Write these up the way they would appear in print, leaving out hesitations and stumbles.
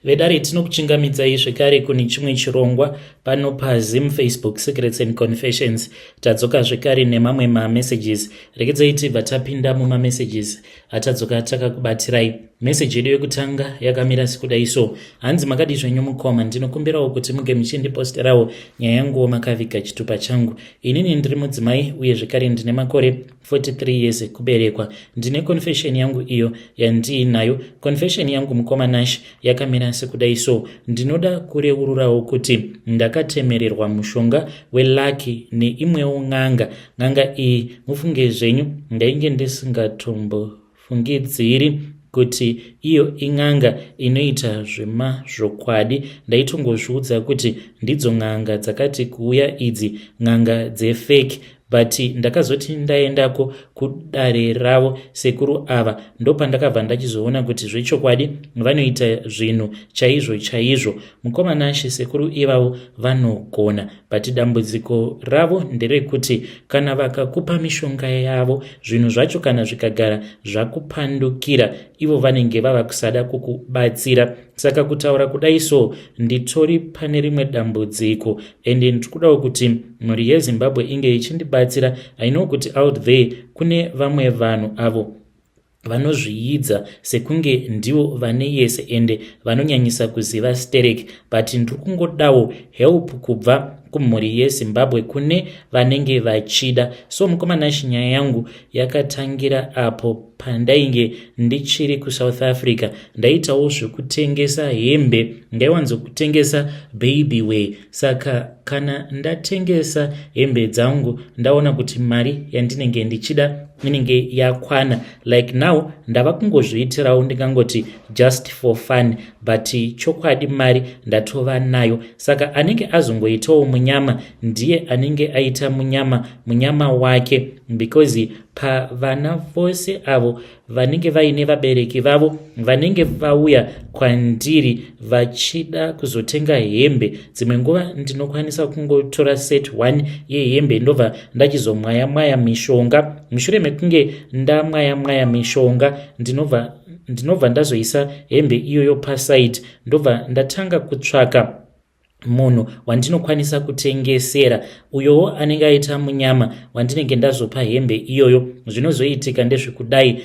Vedare tinokuchingamidzai zvekare kune chimwe chirongwa pano paZim Facebook Secrets and Confessions. Tadzoka zvekare nemamwe mamessages. Rekedzai tibva tapinda mumamessages atadzoka takakubatirai. Message yedu yekutanga yakamira sekudai so: hanzi makadi zvenyu mukoma, ndinokumbirawo kuti muge muchindiposterawo nyaya yangu makaviga chitupa changu. Inini ndiri mudzimai uye zvekare ndine makore 43 years kuberekwa. Ndine confession yangu iyo yandiinayo. Confession yangu mukoma Nash yakamira sekudai so: ndinoda kureururawo kuti ndakatemererwa mushonga weLucky neimwewo ng'anga iyi. Mufunge zvenyu, ndainge ndisingatombofungidziri kuti iyo ing'anga inoita zvemazvokwadi. Ndaitongozviudza kuti ndidzo ng'anga dzakati kuuya idzi ng'anga dzefake, but ndakazoti ndaendako kudare ravo sekuru ava ndopandakabva ndachizoona kuti zvechokwadi vanoita zvinhu chaizvo. Mukoma Nash sekuru ivavo vanogona, but dambudziko ravo nderekuti kana vakakupa mishonga yavo, zvinhu zvacho kana zvikagara zvakupandukira, ivo vanenge vava kusada kukubatsira. Saka kutaura kudai so, nditori pane rimwe dambudziko ende ndikudawo kuti mhuri yeZimbabwe inge ichindibatsira. I know kuti out there kune vamwe vanhu avo vanozviidza sekunge ndivo vane yese ende vanonyanyisa kuziva sterek, but ndiri kungodawo help kubva kumhuri yeZimbabwe kune vanenge vachida. So mukoma Nash, nyaya yangu yakatangira apo pandainge ndichiri kuSouth Africa. Ndaitawo zvekutengesa hembe, ndaiwanzokutengesa baby wear. Saka kana ndatengesa hembe dzangu ndaona kuti mari yandinenge ndichida inenge yakwana. Like now ndava kungozviitirawo ndingangoti just for fun, but chokwadi mari ndatova nayo. Saka anenge azongoitawo munyama ndiye anenge aita munyama wake, because pavana vose avo vanenge vaine vabereki vavo vanenge vauya kwandiri vachida kuzotenga hembe, dzimwe nguva ndinokwanisa kungotora set 1 yehembe ndobva ndachizomwaya mishonga. Mushure mekunge ndamwaya mishonga ndinobva ndazoisa hembe iyoyo pasite, ndobva ndatanga kutsvaka munhu wandinokwanisa kutengesera, uyowo anenge aita munyama wandinenge ndazopa hembe iyoyo. Zvinozoitika ndezvekudai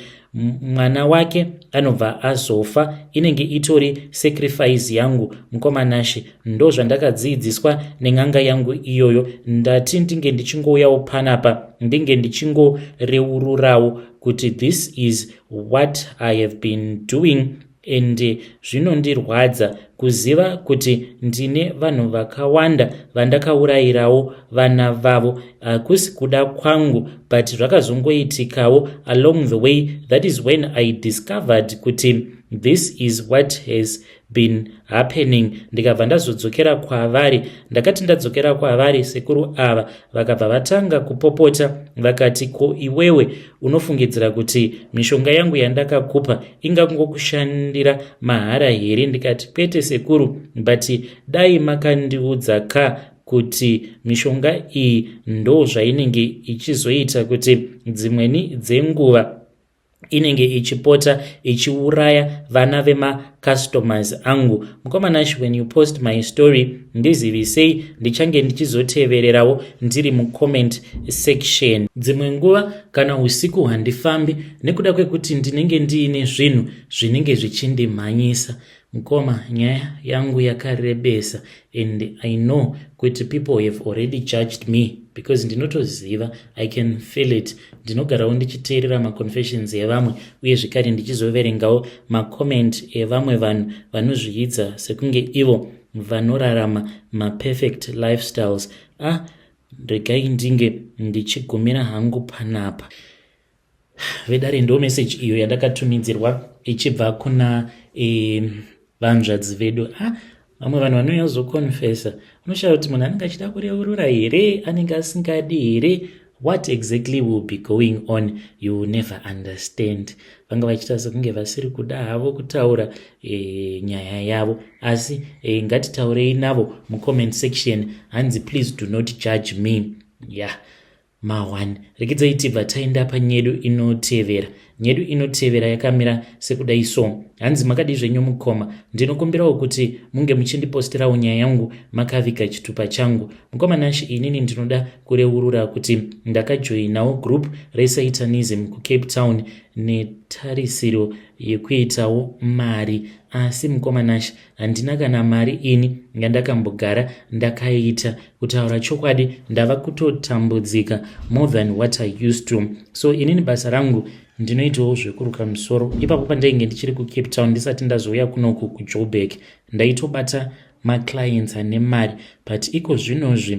mwana wake anobva azofa, inenge itori sacrifice yangu mukoma Nash. Ndo zvandakadzidziswa neng'anga yangu iyoyo. Ndati ndinge ndichingouyawo panapa ndinge ndichingoreururawo kuti this is what I have been doing, and zvinondirwadza kuziva kuti ndine vanhu vakawanda vandakaurayirawo vana vavo. Hakusi kuda kwangu, but zvakazongoitikawo along the way. That is when I discovered kuti this is what has been happening. Ndikabva ndazodzokera kwavari, ndakati ndadzokera kwavari sekuru ava vakabva vatanga kupopota vakati, ko iwewe unofungidzira kuti mishonga yangu yandakakupa ingangokushandira mahara here? Ndikati kwete sekuru, but dai makandiudza kuti mishonga iyi ndo zvainenge ichizoita kuti dzimweni dzenguva inenge ichipota ichiuraya vana vemacustomers angu. Mukoma Nash, when you post my story ndizivisei, ndichange ndichizotevererawo ndiri mucomment section. Dzimwe nguva kana usiku handifambi nekuda kwekuti ndinenge ndiine zvinhu zvinenge zvichindimhanyisa. Mukoma, nyaya yangu yakarebesa, and I know kuti people have already judged me, because ndinotoziva, I can feel it. Ndinogarawo ndichiteerera maconfessions evamwe uye zvikari ndichizoverengawo macomment evamwe vanhu vanozviidza sekunge ivo vanorarama maperfect lifestyles. Regai ndinge ndichigumira hangu panapa. Vedare ndo message iyo yandakatumidzirwa ichibva kuna vanzvadzi vedu. Vamwe vanhu vanonyazokonfesa, unoshaya kuti munhu anenge achida kureurura here, anenge asingadi here. What exactly will be going on, you will never understand. Vanga vachita sekunge vasiri kuda havo kutaura nyaya yavo, asi ngatitaurei navo mucomment section. Hanzi please do not judge me. ma1. Rekidzai tibva taenda panyedu inotevera. Nyedu inotevera yakamira sekudai so. Hanzi makadi zvenyu mukoma, ndinokumbirawo kuti munge muchindipostirawo nyaya yangu makaviga chitupa changu. Mukoma Nash, inini ndinoda kureurura kuti ndakajoinawo group reSatanism kuCape Town netarisiro yekuitawo mari. Asi mukoma Nash, handina kana mari ini yandakambogara ndakaita. Kutaura chokwadi, ndava kutotambudzika more than what I used to. So inini basa rangu ndinoitawo zvekuruka musoro. Ipapo pandainge ndichiri kuCape Town ndisati ndazouya kunoku kuJoburg, ndaitobata maclients ane mari, but iko zvinozvi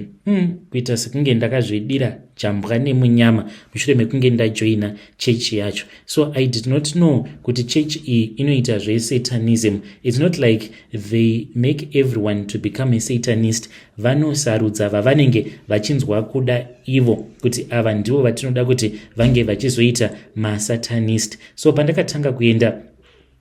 kuita sekunge ndakazvidira jambwa nemunyama mushure mekunge ndajoina chechi yacho. So I did not know kuti chechi iyi inoita zveSatanism. It's not like they make everyone to become a Satanist. Vanosarudza vavanenge vachinzwa kuda ivo kuti ava ndivo vatinoda kuti vange vachizoita maSatanist. So pandakatanga kuenda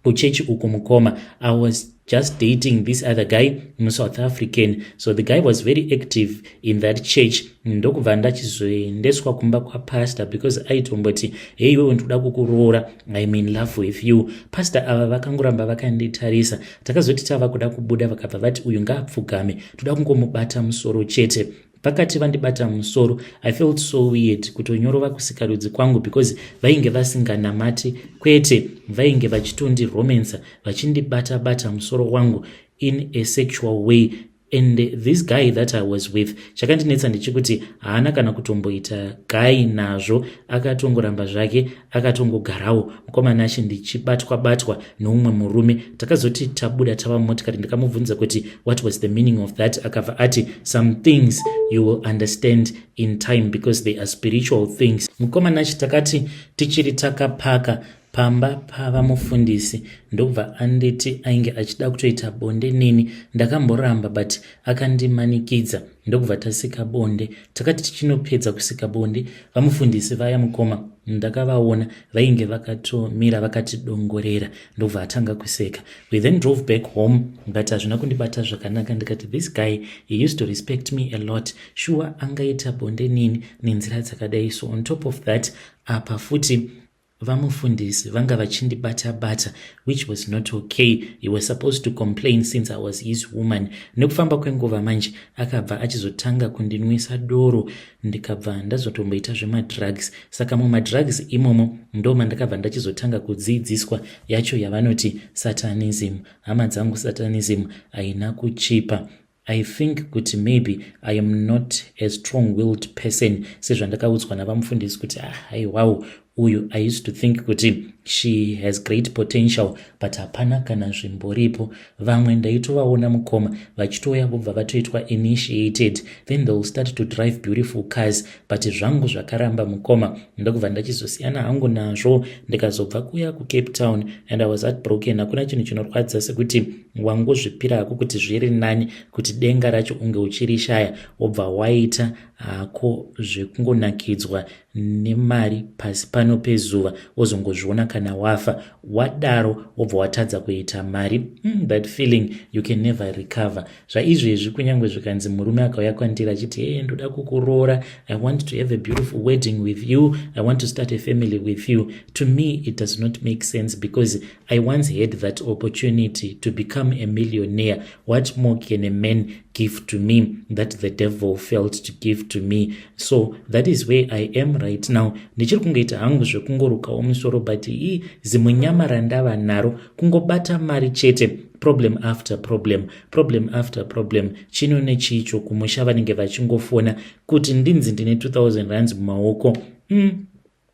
kuchechi uku mukoma, I was just dating this other guy, South African. So the guy was very active in that church. Ndokubva ndachizoendeswa kumba kwa pastor because aitomboti, hey, iwewe ndoda kukuroora, I'm in love with you. Pastor ava vakangoramba vakanditarisa. Takazoti tava kuda kubuda vakabva vati uyu ngaapfugame, toda kungomubata musoro chete. Vakati vandibata musoro, I felt so weird kutonyorova kusikarudzi kwangu because vainge vasinganamati, kwete vainge vachitondiromansa, vachindibata musoro wangu in a sexual way. And this guy that I was with, chakandinetsa ndechikuti haana kana kutomboita guy nazvo, akatongoramba zvake, akatongogarawo. Mukoma Nash ndichibatwa noumwe murume. Takazoti tabuda tava motikari, ndikamubvunza kuti what was the meaning of that. Akabva ati some things you will understand in time because they are spiritual things. Mukoma Nash takati tichiri takapaka pamba pavamufundisi, ndobva anditi ainge achida kutoita bonde nini. Ndakamboramba but akandimanikidza, ndokubva tasika bonde. Takati tichinopedza kusika bonde, vamufundisi vaya mukoma ndakavaona vainge vakatomira vakatidongorera, ndobva atanga kuseka. We then drove back home, but hazvina kundibata zvakanaka. Ndikati this guy, he used to respect me a lot. Sure angaita bonde nini nenzira dzakadai. So on top of that, apa futi vamufundisi vanga vachindibata, which was not okay. He was supposed to complain since I was his woman. Nekufamba kwenguva manje akabva achizotanga kundinwisa doro, ndikabva ndazotomboita zvemadrugs. Saka mumadrugs imomo ndo mandakabva ndachizotanga kudzidziswa yacho yavanoti Satanism. Hama dzangu, Satanism haina kuchipa. I think kuti maybe I am not a strong-willed person, sezvandakaudzwa navamufundisi kuti wow, uyu I used to think kuti she has great potential, but hapana kana zvimboripo. Vamwe ndaitovaona mukoma vachitoya vobva vatoitwa initiated, then they'll start to drive beautiful cars, but zvangu zvakaramba mukoma. Ndokubva ndachizosiyana hangu nazvo, ndikazobva kuya kuCape Town and I was heartbroken. Hakuna chinhu chinorwadza sekuti wangozvipira hako kuti zviri nani kuti denga racho unge uchirishaya, wobva waita hako zvekungonakidzwa nemari pasi pano pezuva, wozongozviona kana wafa. Wadaro wobva watadza kuita mari. That feeling you can never recover. Zvaizvezvi kunyange zvikanzi murume akauya kwandiri achiti hey, ndoda kukuroora, I want to have a beautiful wedding with you, I want to start a family with you. To me it does not make sense because I once had that opportunity to become a millionaire. What more can a man give to me that the devil failed to give to me? So that is where I am right now. Ndichiri kungoita hangu zvekungorukawo musoro, but zimunyama randava naro kungobata mari chete, problem after problem, chino nechicho. Kumusha vanenge vachingofona kuti ndinzi ndine 2000 rands mumaoko.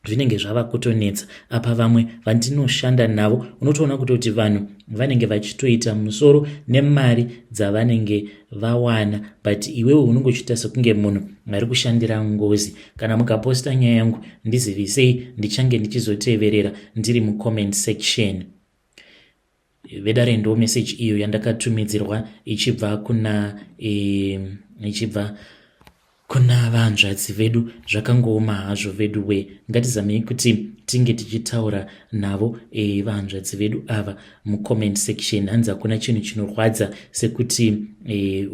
Zvinenge zvava kutonetsa. Apa vamwe vandinoshanda navo unotoona kuti vanhu vanenge vachitoita musoro nemari dzavanenge vawana, but iwewe unongochita sekunge munhu ari kushandira ngozi. Kana mukaposta nyaya yangu ndizivisei, ndichange ndichizoteverera ndiri mucomment section. Vedare ndo message iyo yandakatumidzirwa ichibva kuna vanzvadzi vedu. Zvakangooma hazvo vedu we, ngatizamei kuti tinge tichitaura navo vanzvadzi vedu ava mucomment section. Hanzi hakuna chinhu chinorwadza sekuti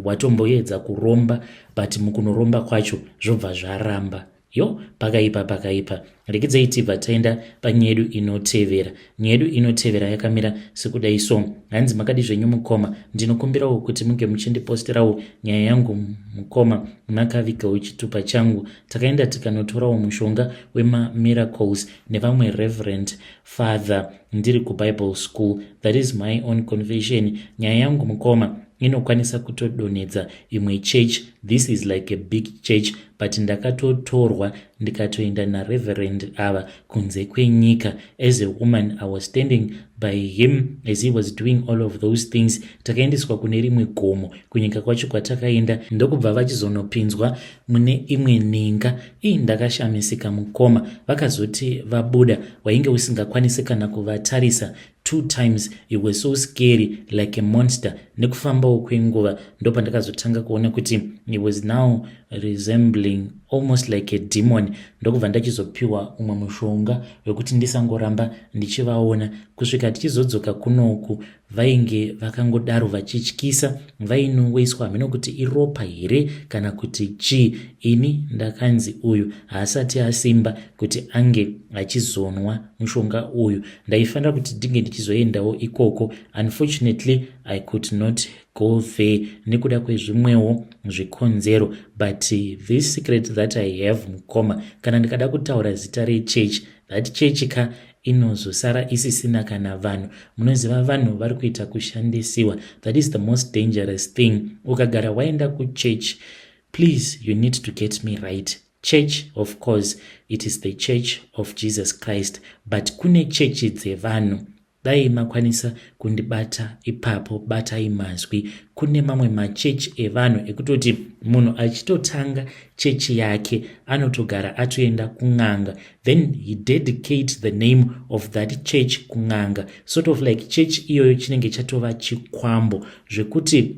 watomboedza kuromba, but mukunoromba kwacho zvobva zvaramba. yo pakaipa. Rekedzei tibva taenda panyaya yedu inotevera. Nyaya yedu inotevera yakamira sekudai so. Hanzi makadi zvenyu mukoma, ndinokumbirawo kuti munge muchindiposterawo nyaya yangu mukoma makavigawo chitupa changu. Takaenda tikanotorawo mushonga wema-miracles nevamwe reverend father ndiri kubible school. That is my own confession. Nyaya yangu mukoma inokwanisa kutodonedza imwe church. This is like a big church, but ndakatotorwa ndikatoenda nareverend ava kunze kwenyika. As a woman, I was standing by him as he was doing all of those things. Takaendeswa kune rimwe gomo, kunyika kwacho kwatakaenda ndokubva vachizonopinzwa mune imwe ninga. Ndakashamisika mukoma. Vakazoti vabuda wainge usingakwanisi kana kuvatarisa 2 times. It was so scary, like a monster. Nekufambawo kwenguva ndopandakazotanga kuona kuti he was now resembling almost like a demon. Ndokubva ndachizopiwa umwe mushonga wekuti ndisangoramba ndichivaona. Kusvika tichizodzoka kunoku vainge vakangodaro vachityisa, vainoiswa hameno kuti iropa here kana kuti chii. Ini ndakanzi uyu haasati asimba kuti ange achizonwa mushonga uyu. Ndaifanira kuti ndinge ndichizoendawo ikoko. Unfortunately, I could not go there nekuda kwezvimwewo zvikonzero. But this secret that I have mukoma, kana ndikada kutaura zita rechurch, that church ka inozosara isisina kana vanhu. Munoziva vanhu vari kuita kushandisiwa. That is the most dangerous thing. Ukagara waenda kuchurch, please, you need to get me right. Church, of course, it is the church of Jesus Christ. But kune church dzevanhu. Dai makwanisa kundibata ipapo, batai mazwi. Kune mamwe machechi evanhu ekutoti munhu achitotanga chechi yake anotogara atoenda kung'anga, then he dedicate the name of that church kung'anga. Sort of like church iyoyo chinenge chatova chikwambo zvekuti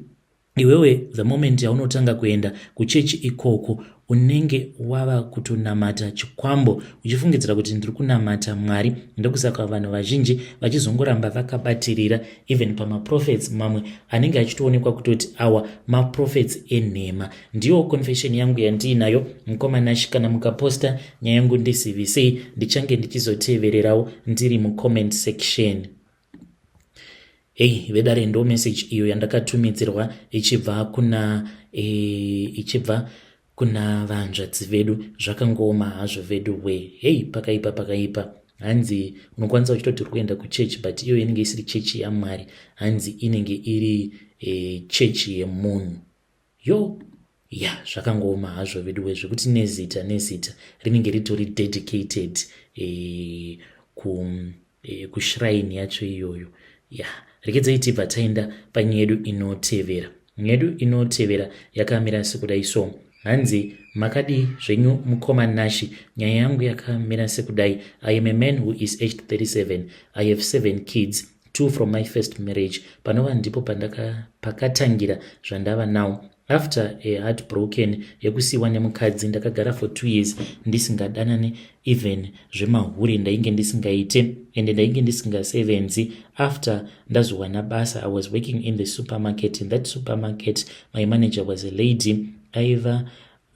iwewe the moment yaunotanga kuenda kuchechi ikoko unenge wava kutonamata chikwambo uchifungidzira kuti ndiri kunamata Mwari. Ndokusaka vanhu vazhinji vachizongoramba vakabatirira even pamaprophets mamwe anenge achitoonekwa kutoti awa maprophets enhema. Ndiyo confession yangu yandiinayo mukoma Nashi. Kana mukaposta nyaya yangu ndisivise ndichange ndichizotevererawo ndiri mucomment section. Vedare ndo message iyo yandakatumidzirwa ichibva kuna vanzvadzi vedu. Zvakangoma hazvo vedu we. Pakaipa. Hanzi unokwanisa uchitoti uri kuenda kuchechi but iyo inenge isiri chechi yaMwari. Hanzi inenge iri chechi yemunhu. Zvakangoma hazvo vedu we, zvekuti nezita rinenge ritori dedicated kushrine yacho iyoyo. Rekedzai tibva taenda panyaya yedu inotevera. Nyaya yedu inotevera yakamira sekudai so. Hanzi makadi zvenyu mukoma Nashi. Nyaya yangu yakamira sekudai. I am a man who is aged 37. I have 7 kids, 2 from my first marriage. Panova ndipo pakatangira zvandava now. After a heartbroken yekusiwa nemukadzi, ndakagara for 2 years ndisingadanane even zvemahuri ndainge ndisingaite ende ndainge ndisingasevenzi. After ndazowana basa, I was working in the supermarket. In that supermarket my manager was a lady aiva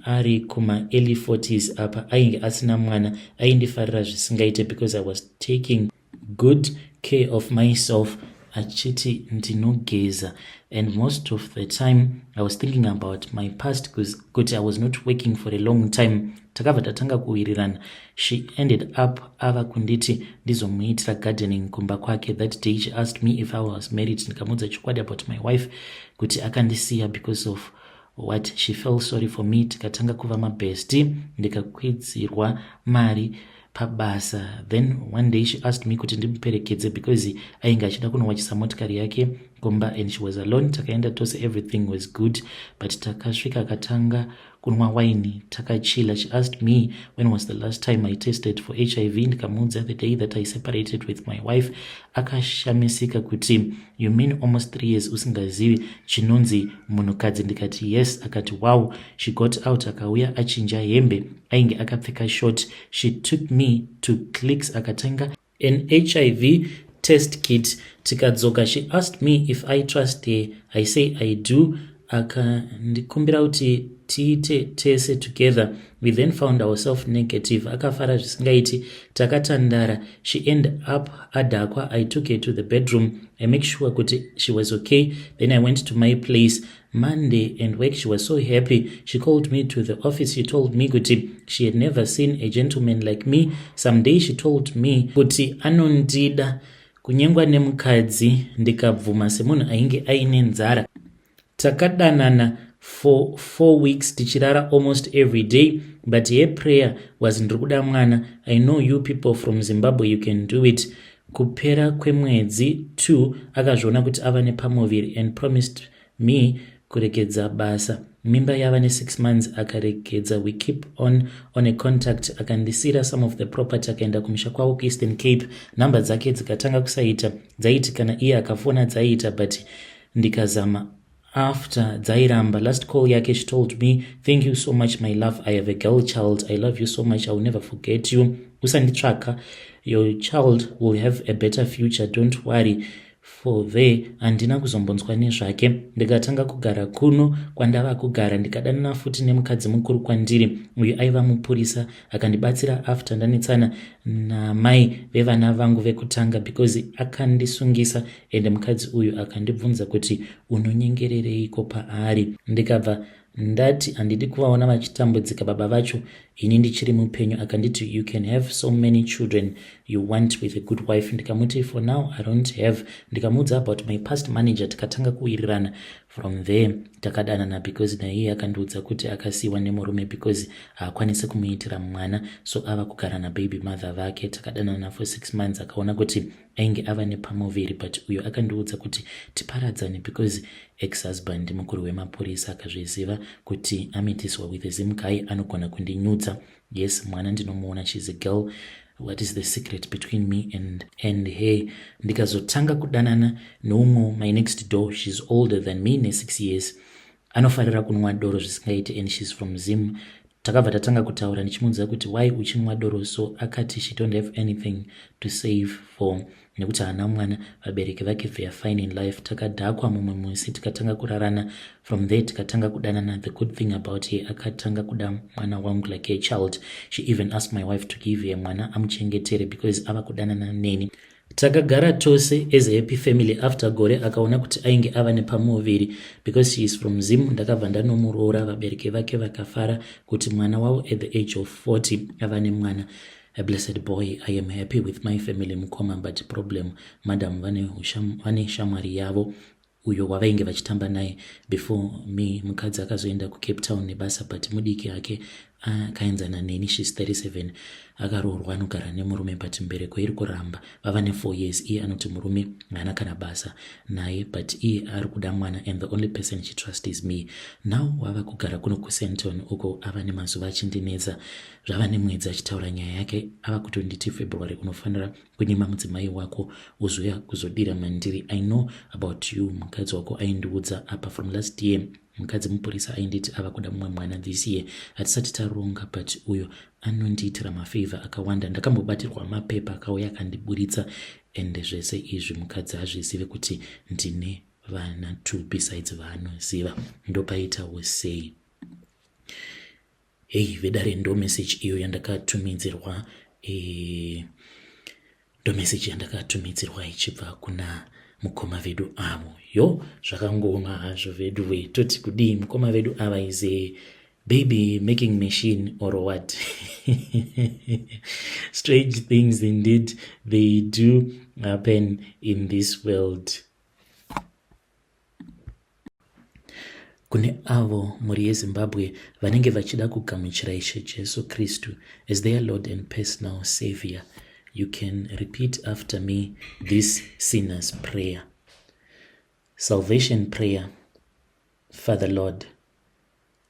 ari kuma early 40s apa, ainge asina mwana, aindifarira zvisingaite because I was taking good care of myself. Achiti ndinogeza, and most of the time I was thinking about my past because I was not working for a long time. Takabva tatanga kuwirirana. She ended up ava kunditi ndizomuitira gardening kumba kwake. That day she asked me if I was married. Ndikamudza chokwadi about my wife kuti akandisiya because of what. She felt sorry for me. Tikatanga kuva mabesti, ndikakwidzirwa mari pabasa. Then one day she asked me kuti ndimuperekedze because ainge achida kunowachisa motikari yake kumba, and she was alone. Takaenda tose, everything was good, but takasvika akatanga kunwa waini takachila. She asked me when was the last time I tested for HIV. Ndikamuudza the day that I separated with my wife. Akashamisika kuti you mean almost 3 years usingazivi chinonzi munhukadzi? Ndikati yes. Akati wow. She got out akauya achinja hembe, ainge akapfeka short. She took me to Clicks akatanga an HIV test kit. Tikadzoka, she asked me if I trust her. I say I do. Akandikumbira kuti tiite tese together. We then found ourselves negative. Akafara zvisingaiti, takatandara. She ended up adakwa. I took her to the bedroom. I make sure kuti she was okay. Then I went to my place. Monday and work, she was so happy. She called me to the office. She told me kuti she had never seen a gentleman like me. Someday she told me kuti anondida kunyengwa nemukadzi ndikabvuma semunhu ainge aine nzara. Takadanana for 4 weeks tichirara almost every day, but her prayer was ndikuda mwana. I know you people from Zimbabwe, you can do it. Kupera kwemwedzi 2 akazviona kuti ava nepamuviri and promised me kuregedza basa. Mimba yava ne6 months akaregedza. We keep on a contact. Akandisira some of the property akaenda kumusha kwavo kuEastern Cape. Namba dzake dzikatanga kusaita, dzaiti kana iye akafona dzaita, but ndikazama after dzairamba. Last call yake, she told me, thank you so much my love, I have a girl child, I love you so much, I will never forget you. Usanditsvaka, your child will have a better future, don't worry. For there handina kuzombonzwa nezvake. Ndikatanga kugara kuno kwandava kugara, ndikadanana futi nemukadzi mukuru kwandiri, uyu aiva mupurisa, akandibatsira after ndanetsana namai vevana vangu vekutanga because akandisungisa, ende mukadzi uyu akandibvunza kuti unonyengerereiko paari. Ndikabva ndati handidi kuvaona vachitambudzika baba vacho, ini ndichiri mupenyu. Akanditi you can have so many children you want with a good wife. Ndikamuti for now I don't have. Ndikamudza about my past manager, tikatanga kuwirirana. From there takadanana because naiye akandiudza kuti akasiwa nemurume because haakwanisi kumuitira mwana, so ava kugara nababy mother vake. Takadanana for 6 months. Akaona kuti ainge ava nepamuviri, but uyo akandiudza kuti tiparadzane because ex-husband mukuru wemapurisa akazviziva kuti amitiswa with a zimkai anogona kundinyudza. Yes, mwana ndinomuona, she's a girl. What is the secret between me and her? Ndikazotanga kudanana noumwe my next door, she's older than me ne6 years. Anofarira kunwa doro zvisingaiti and she's from Zim. Takabva tatanga kutaura ndichimunza kuti why uchinwa doro, so akati she don't have anything to save for, nekuti hana mwana, vabereki vake they are fine in life. Takadhakwa mumwe musi tikatanga kurarana. From there tikatanga kudanana. The good thing about her, akatanga kuda mwana wangu like a child. She even asked my wife to give her mwana amuchengetere because ava kudanana neni. Takagara tose as a happy family. After gore akaona kuti ainge ava nepamuviri because she is from Zim. Ndakabva ndanomurora, vabereki vake vakafara kuti mwana wavo at the age of 40 ava nemwana. A blessed boy. I am happy with my family mukoma, but problem madam vane shamwari yavo uyo wavainge vachitamba naye before me. Mukadzi akazoenda kuCape Town nebasa, but mudiki yake akaenzana neni, she's 37. Akaroorwa anogara nemurume, but mbereko iri kuramba. Vava ne4 years. Iye anoti murume haana kana basa naye, but iye ari kuda mwana and the only person she trusts is me. Now wava kugara kuno kuSenton uko ava nemazuva achindinetsa. Zvava nemwedzi achitaura nyaya yake. Ava kutonditi February unofanira kunyima mudzimai wako uzoya kuzodira mandiri. I know about you. Mukadzi wako aindiudza apa from last year. Mukadzi mupurisa ainditi ava kuda mumwe mwana this year. Hatisati taronga, but uyo anondiitira mafavor akawanda. Ndakambobatirwa mapepa akauya akandiburitsa, ende zvese izvi mukadzi azvizive kuti ndine vana 2 besides vaanoziva. Ndopaitawo sei. Hey, vedare ndo message iyo yandakatumidzirwa ndo message yandakatumidzirwa ichibva kuna mukoma vedu avo. Yo, zvakangoma hazvo vedu we. Toti kudii mukoma vedu ava is a baby making machine or what? Strange things indeed they do happen in this world. Kune avo muri yeZimbabwe vanenge vachida kugamuchira Ishe Jesu Kristu as their Lord and personal Savior, you can repeat after me this sinner's prayer. Salvation prayer. Father Lord,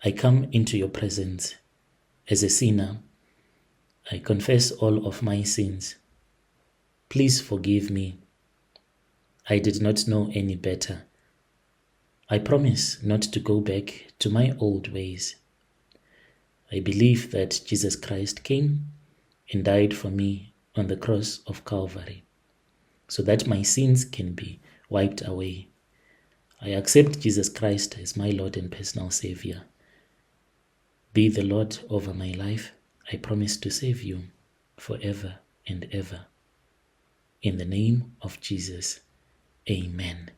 I come into your presence as a sinner. I confess all of my sins. Please forgive me. I did not know any better. I promise not to go back to my old ways. I believe that Jesus Christ came and died for me on the cross of Calvary so that my sins can be wiped away. I accept Jesus Christ as my Lord and personal Savior. Be the Lord over my life. I promise to save you forever and ever. In the name of Jesus, amen.